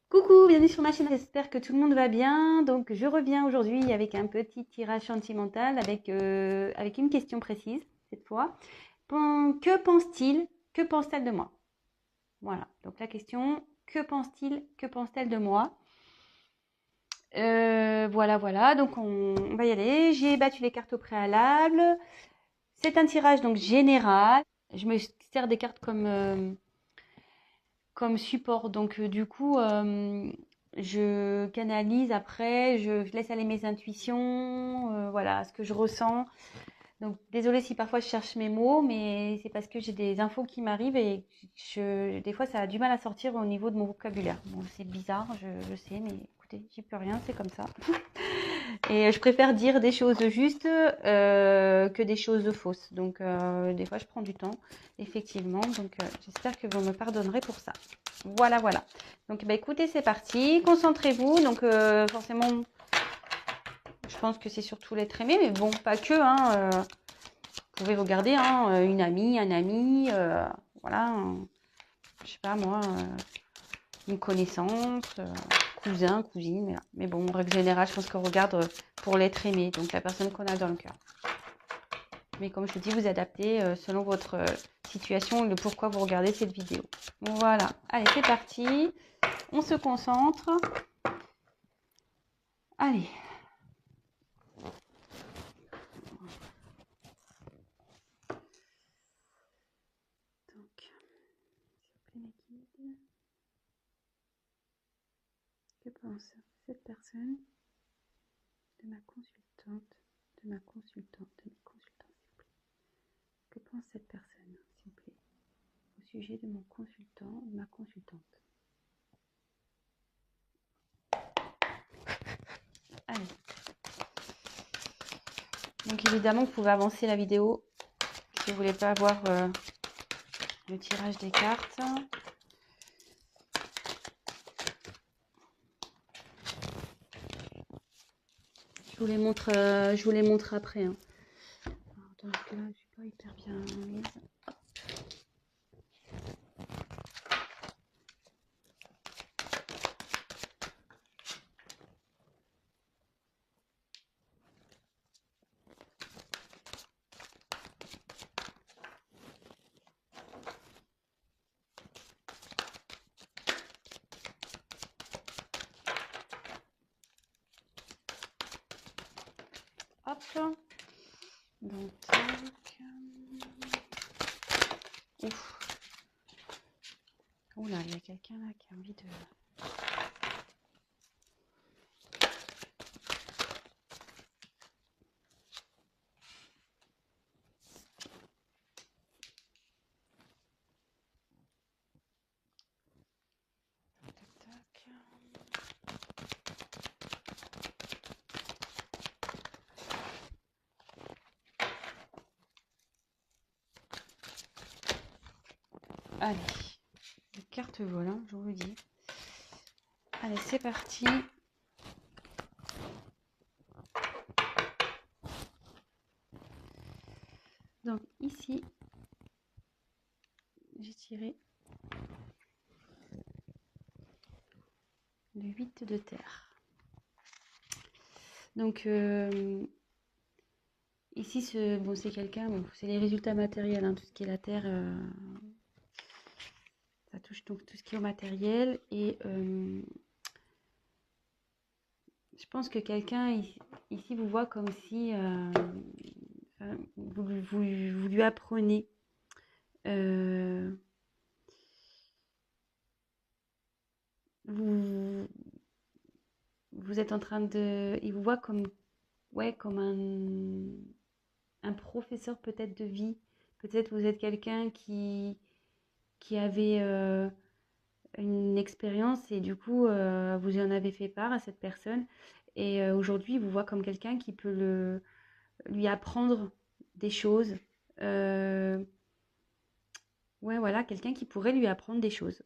Coucou, bienvenue sur ma chaîne, j'espère que tout le monde va bien. Donc je reviens aujourd'hui avec un petit tirage sentimental avec une question précise cette fois. Que pense-t-il, que pense-t-elle de moi? Voilà, donc la question, que pense-t-il, que pense-t-elle de moi? Voilà, donc on va y aller. J'ai battu les cartes au préalable. C'est un tirage donc général. Je me sers des cartes comme support. Donc, du coup, je canalise après, je laisse aller mes intuitions, voilà, ce que je ressens. Donc, désolée si parfois je cherche mes mots, mais c'est parce que j'ai des infos qui m'arrivent et des fois, ça a du mal à sortir au niveau de mon vocabulaire. Bon, c'est bizarre, je sais, mais écoutez, j'y peux rien, c'est comme ça. Et je préfère dire des choses justes que des choses fausses. Donc, des fois, je prends du temps, effectivement. Donc, j'espère que vous me pardonnerez pour ça. Voilà. Donc, bah, écoutez, c'est parti. Concentrez-vous. Donc, forcément, je pense que c'est surtout l'être aimé, mais bon, pas que. Vous pouvez regarder une amie, un ami, voilà. Je sais pas moi, une connaissance, cousin, cousine. Voilà. Mais bon, en règle générale, je pense qu'on regarde pour l'être aimé, donc la personne qu'on a dans le cœur. Mais comme je vous dis, vous adaptez selon votre situation et le pourquoi vous regardez cette vidéo. Voilà, allez, c'est parti. On se concentre. Allez. Donc, mes guides. Que pense cette personne de ma consultante, de mes consultants, s'il vous plaît. Que pense cette personne, s'il vous plaît, au sujet de mon consultant, de ma consultante. Allez. Donc évidemment, vous pouvez avancer la vidéo si vous voulez pas avoir le tirage des cartes. Je vous les montre après. Hein. Alors, donc là, je suis pas hyper bien mise. Hop. Donc, tac. Ouf. Oula, il y a quelqu'un là qui a envie de... Allez, les cartes volent, je vous le dis. Allez, c'est parti. Donc ici, j'ai tiré le 8 de terre. Donc ici, c'est quelqu'un, bon, c'est les résultats matériels, hein, tout ce qui est la terre, ça touche donc tout ce qui est au matériel. Et je pense que quelqu'un ici vous voit comme si vous lui apprenez. Vous êtes en train de... Il vous voit comme, ouais, comme un professeur peut-être de vie. Peut-être vous êtes quelqu'un qui avait une expérience et du coup, vous en avez fait part à cette personne. Et aujourd'hui, il vous voit comme quelqu'un qui peut lui apprendre des choses. Ouais, voilà, quelqu'un qui pourrait lui apprendre des choses.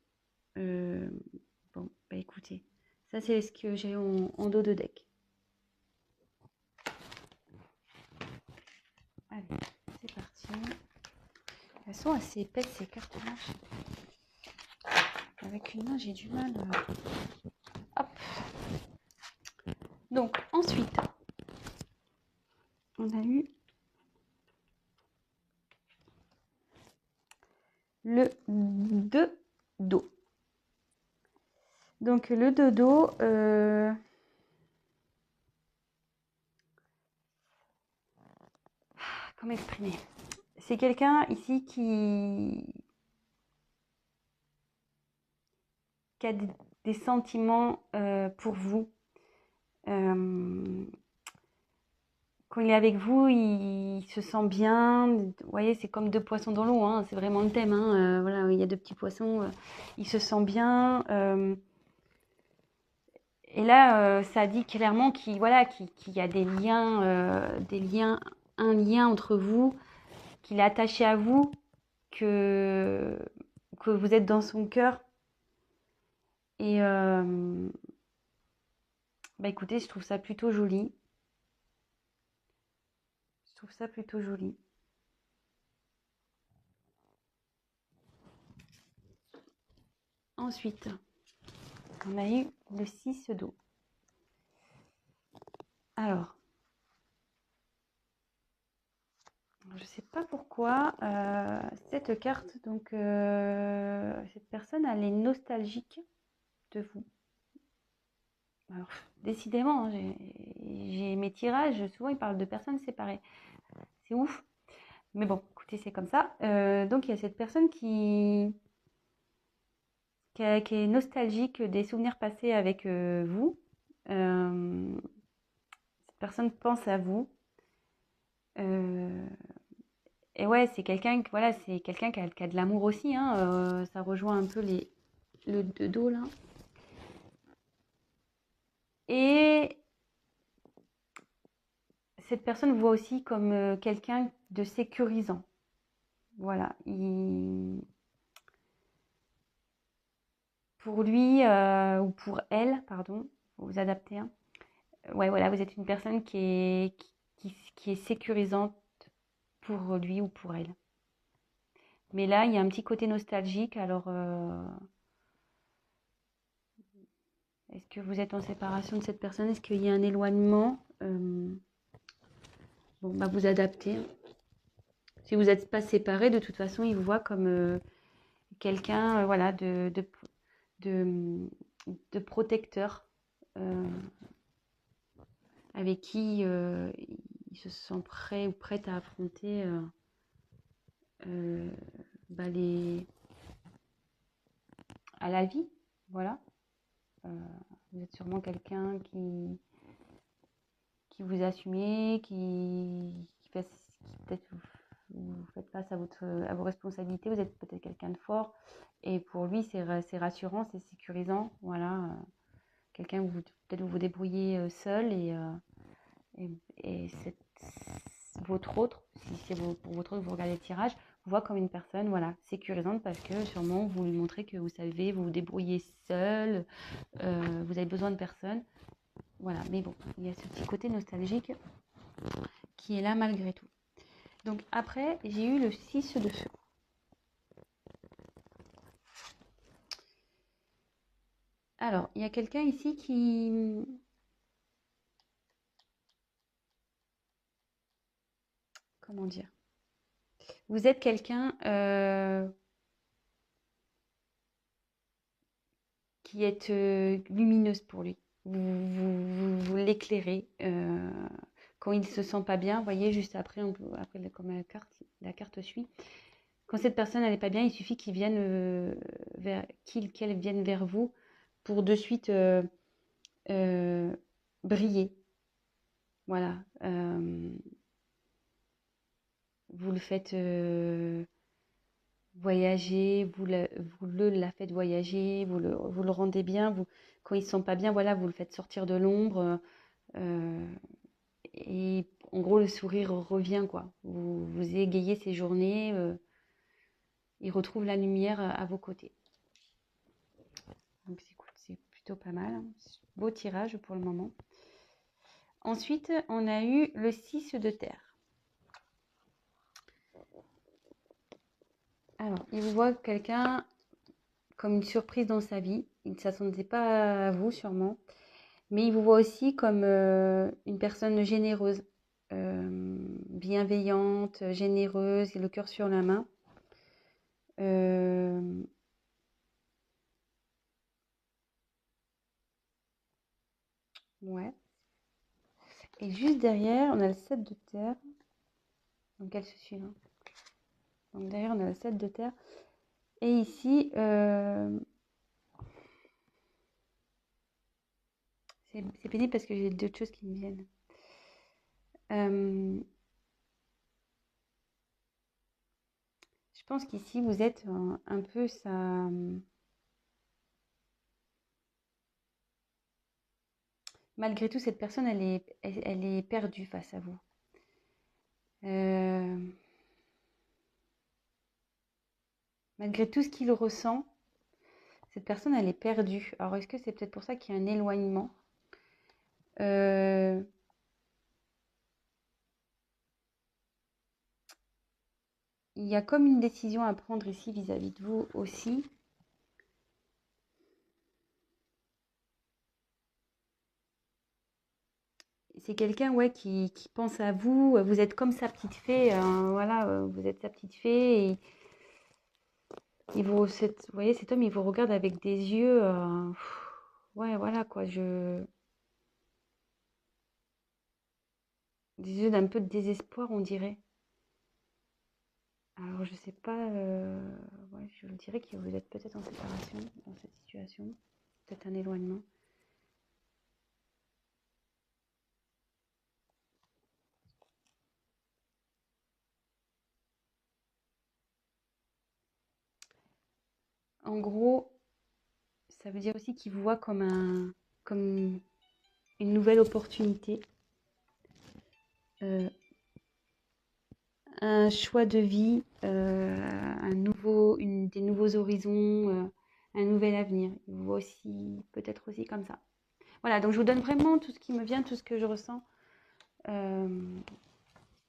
Bon, bah écoutez, ça c'est ce que j'ai en dos de deck. Allez, c'est parti. Elles sont assez épaisses ces cartes-là. avec une main, j'ai du mal. Hop. Donc, ensuite, on a eu le 2 dos. Donc, le dodo, comment exprimer? C'est quelqu'un ici qui a des sentiments pour vous. Quand il est avec vous, il se sent bien. Vous voyez, c'est comme deux poissons dans l'eau, hein. C'est vraiment le thème, hein. Voilà, il y a deux petits poissons. Il se sent bien. Et là, ça dit clairement qu'il voilà, qu'il y a des liens, un lien entre vous, qu'il est attaché à vous, que vous êtes dans son cœur. Et bah écoutez, je trouve ça plutôt joli. Je trouve ça plutôt joli. Ensuite, on a eu le 6 d'eau. Alors, je ne sais pas pourquoi cette carte, donc cette personne, elle est nostalgique de vous. Alors, décidément, hein, j'ai mes tirages, souvent ils parlent de personnes séparées. C'est ouf. Mais bon, écoutez, c'est comme ça. Donc, il y a cette personne qui est nostalgique des souvenirs passés avec vous. Cette personne pense à vous. Et ouais, c'est quelqu'un voilà, c'est quelqu'un qui a de l'amour aussi, hein. Ça rejoint un peu le dos là. Et cette personne voit aussi comme quelqu'un de sécurisant. Voilà. Pour lui ou pour elle, pardon, vous adaptez. Hein. Ouais, voilà, vous êtes une personne qui est sécurisante pour lui ou pour elle. Mais là, il y a un petit côté nostalgique. Alors, est-ce que vous êtes en séparation de cette personne? Est-ce qu'il y a un éloignement? Bon, bah vous adaptez. Si vous n'êtes pas séparés, de toute façon, il vous voit comme quelqu'un voilà, de protecteur avec qui il se sent prêt ou prête à affronter bah à la vie. Voilà. Vous êtes sûrement quelqu'un qui vous assumez, qui peut-être vous faites face à vos responsabilités, vous êtes peut-être quelqu'un de fort, et pour lui c'est rassurant, c'est sécurisant, voilà, quelqu'un où peut-être vous débrouillez seul, et votre autre, si c'est pour votre autre, vous regardez le tirage, vous voit comme une personne, voilà, sécurisante, parce que sûrement vous lui montrez que vous savez vous débrouiller seul, vous avez besoin de personne. Voilà, mais bon, il y a ce petit côté nostalgique qui est là malgré tout. Donc après, j'ai eu le 6 de feu. Alors, il y a quelqu'un ici qui... Comment dire? Vous êtes quelqu'un qui est lumineuse pour lui. Vous l'éclairez. Quand il ne se sent pas bien, vous voyez, juste après, après comme la carte suit. Quand cette personne n'est pas bien, il suffit qu'il vienne qu'elle vienne vers vous pour de suite briller. Voilà. Vous le faites voyager, vous la faites voyager, vous le rendez bien. Quand il ne se sent pas bien, voilà, vous le faites sortir de l'ombre. Et en gros, le sourire revient, quoi. Vous égayez ses journées. Il retrouve la lumière à vos côtés. Donc, c'est plutôt pas mal. Hein. Beau tirage pour le moment. Ensuite, on a eu le 6 de terre. Alors, il vous voit quelqu'un comme une surprise dans sa vie. Il ne s'attendait pas à vous sûrement, mais il vous voit aussi comme une personne généreuse, bienveillante, généreuse, et le cœur sur la main. Euh, ouais. Et juste derrière, on a le 7 de terre. Donc elle se suit. Hein. Donc derrière, on a le 7 de terre. Et ici, c'est pénible parce que j'ai d'autres choses qui me viennent. Je pense qu'ici, vous êtes un peu ça. Malgré tout, cette personne, elle est perdue face à vous. Malgré tout ce qu'il ressent, cette personne, elle est perdue. Alors, est-ce que c'est peut-être pour ça qu'il y a un éloignement? Il y a comme une décision à prendre ici vis-à-vis de vous aussi. C'est quelqu'un ouais, qui pense à vous. Vous êtes comme sa petite fée. Voilà, vous êtes sa petite fée. Et vous voyez, cet homme, il vous regarde avec des yeux. Ouais, voilà quoi. Des yeux d'un peu de désespoir, on dirait. Alors, je sais pas. Ouais, je dirais que vous êtes peut-être en séparation dans cette situation. Peut-être un éloignement. En gros, ça veut dire aussi qu'il vous voit comme une nouvelle opportunité. Un choix de vie, des nouveaux horizons, un nouvel avenir. Il vous voit aussi, peut-être aussi comme ça. Voilà, donc je vous donne vraiment tout ce qui me vient, tout ce que je ressens.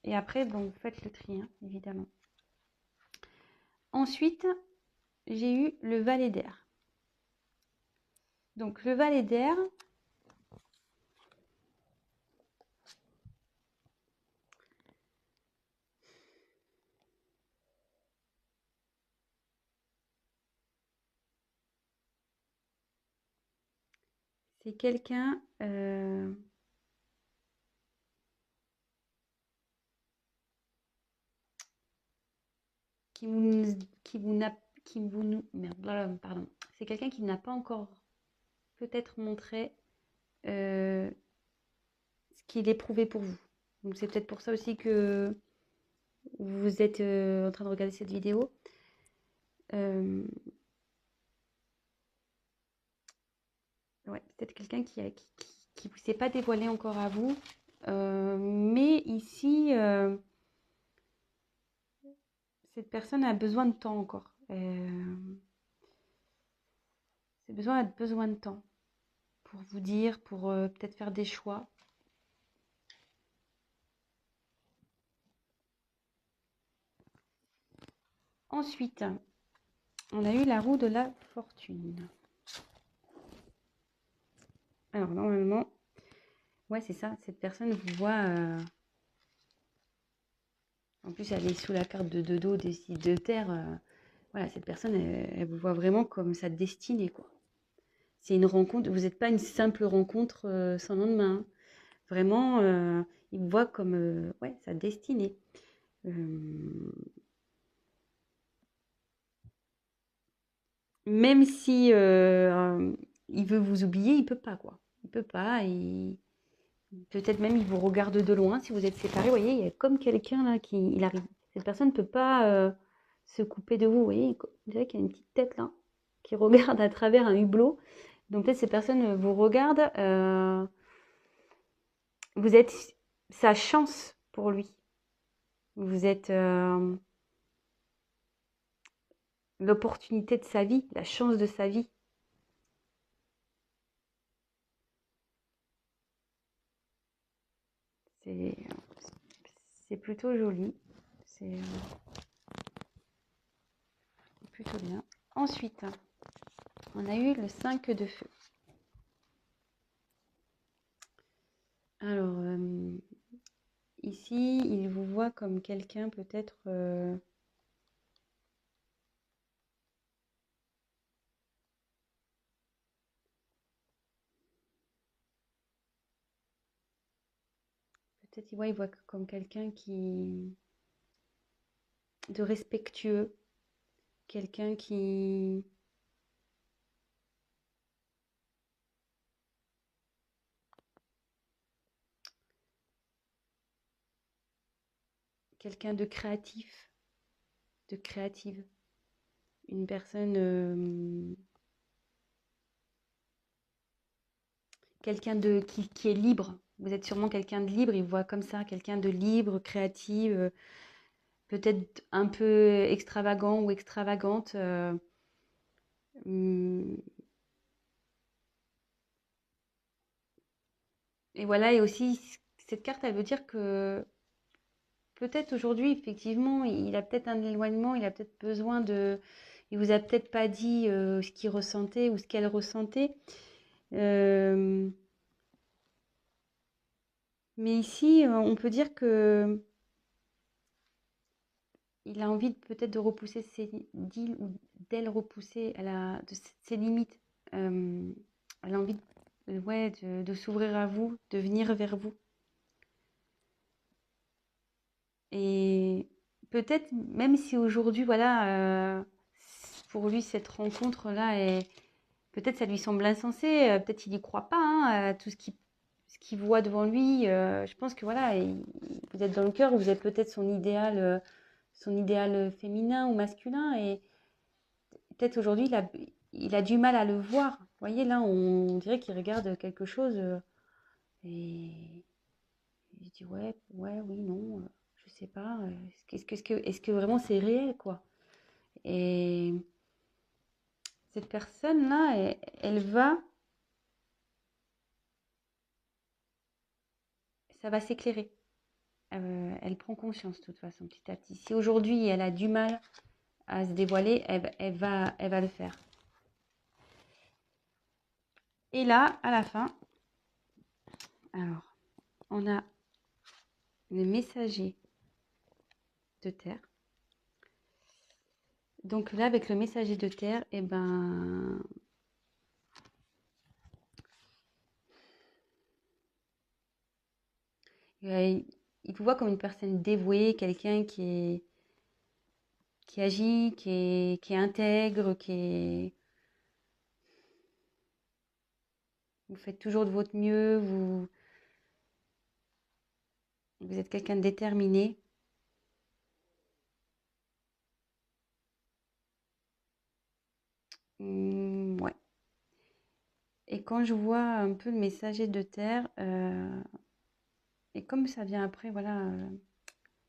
Et après, bon, vous faites le tri, hein, évidemment. Ensuite, j'ai eu le valet d'air. Donc le valet d'air, c'est quelqu'un qui pardon. C'est quelqu'un qui n'a pas encore peut-être montré ce qu'il éprouvait pour vous. Donc c'est peut-être pour ça aussi que vous êtes en train de regarder cette vidéo. Ouais, peut-être quelqu'un qui vous s'est pas dévoilé encore à vous. Mais ici, cette personne a besoin de temps encore. Besoin de temps pour vous dire, pour peut-être faire des choix. Ensuite, on a eu la roue de la fortune. Alors, normalement, ouais, c'est ça. Cette personne vous voit. En plus, elle est sous la carte de dos des signes de terre. Voilà, cette personne, elle vous voit vraiment comme sa destinée, quoi. C'est une rencontre. Vous n'êtes pas une simple rencontre sans lendemain. Hein. Vraiment, il vous voit comme ouais, sa destinée. Même si il veut vous oublier, il peut pas, quoi. Il peut pas. Peut-être même il vous regarde de loin si vous êtes séparés. Vous voyez, il y a comme quelqu'un là il arrive. Cette personne ne peut pas se couper de vous. Vous voyez, on dirait qu'il y a une petite tête là qui regarde à travers un hublot. Donc peut-être ces personnes vous regardent. Vous êtes sa chance pour lui. Vous êtes l'opportunité de sa vie, la chance de sa vie. C'est plutôt joli. C'est plutôt bien. Ensuite, On a eu le 5 de feu. Alors, ici, il vous voit comme quelqu'un peut-être... peut-être il voit comme quelqu'un de respectueux, quelqu'un quelqu'un de créatif, de créative, une personne, quelqu'un qui est libre. Vous êtes sûrement quelqu'un de libre, il voit comme ça, quelqu'un de libre, créative, peut-être un peu extravagant ou extravagante. Hum, et voilà, et aussi, cette carte, elle veut dire que peut-être aujourd'hui, effectivement, il a peut-être un éloignement, il a peut-être besoin de... Il vous a peut-être pas dit ce qu'il ressentait ou ce qu'elle ressentait. Euh, mais ici, on peut dire que il a envie peut-être de repousser d'il ou d'elle repousser ses limites. Elle a envie ouais, de s'ouvrir à vous, de venir vers vous. Et peut-être, même si aujourd'hui, voilà, pour lui, cette rencontre-là, peut-être ça lui semble insensé, peut-être il n'y croit pas hein, à tout ce qu'il voit devant lui. Je pense que voilà, vous êtes dans le cœur, vous êtes peut-être son idéal féminin ou masculin, et peut-être aujourd'hui, il a du mal à le voir. Vous voyez, là, on dirait qu'il regarde quelque chose et il dit ouais, ouais, oui, non, je sais pas. Est-ce que vraiment c'est réel, quoi? Et cette personne-là, ça va s'éclairer. Elle prend conscience de toute façon, petit à petit. Si aujourd'hui elle a du mal à se dévoiler, elle va le faire. Et là, à la fin, alors, on a le messager de terre. Donc là, avec le messager de terre, il vous voit comme une personne dévouée, quelqu'un qui agit, qui est intègre, vous faites toujours de votre mieux, vous êtes quelqu'un de déterminé. Ouais. Et quand je vois un peu le messager de terre, et comme ça vient après, voilà,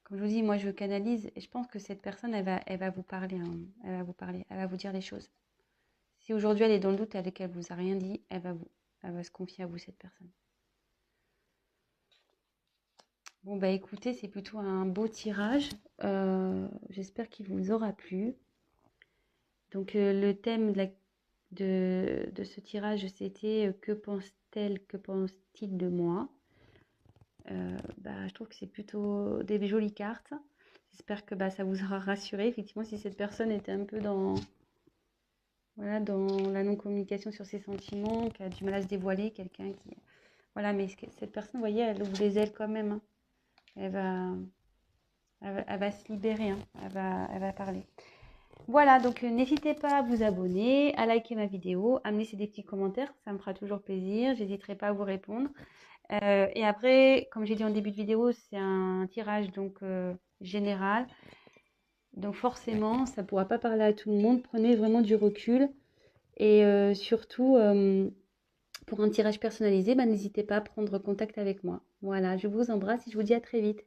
comme je vous dis, moi je canalise et je pense que cette personne, elle va vous parler, hein. Elle va vous parler, elle va vous dire les choses. Si aujourd'hui elle est dans le doute et qu'elle vous a rien dit, elle va se confier à vous, cette personne. Bon bah écoutez, c'est plutôt un beau tirage. J'espère qu'il vous aura plu. Donc le thème de ce tirage, c'était que pense-t-elle, que pense-t-il de moi? Je trouve que c'est plutôt des jolies cartes. J'espère que ça vous aura rassuré. Effectivement, si cette personne était un peu voilà, dans la non-communication sur ses sentiments, qui a du mal à se dévoiler, quelqu'un qui... Voilà, mais cette personne, vous voyez, elle ouvre les ailes quand même, hein. Elle va se libérer, hein. Elle va parler. Voilà, donc n'hésitez pas à vous abonner, à liker ma vidéo, à me laisser des petits commentaires, ça me fera toujours plaisir, j'hésiterai pas à vous répondre. Et après, comme j'ai dit en début de vidéo, c'est un tirage donc général. Donc forcément, ça ne pourra pas parler à tout le monde. Prenez vraiment du recul. Et surtout, pour un tirage personnalisé, n'hésitez pas à prendre contact avec moi. Voilà, je vous embrasse et je vous dis à très vite.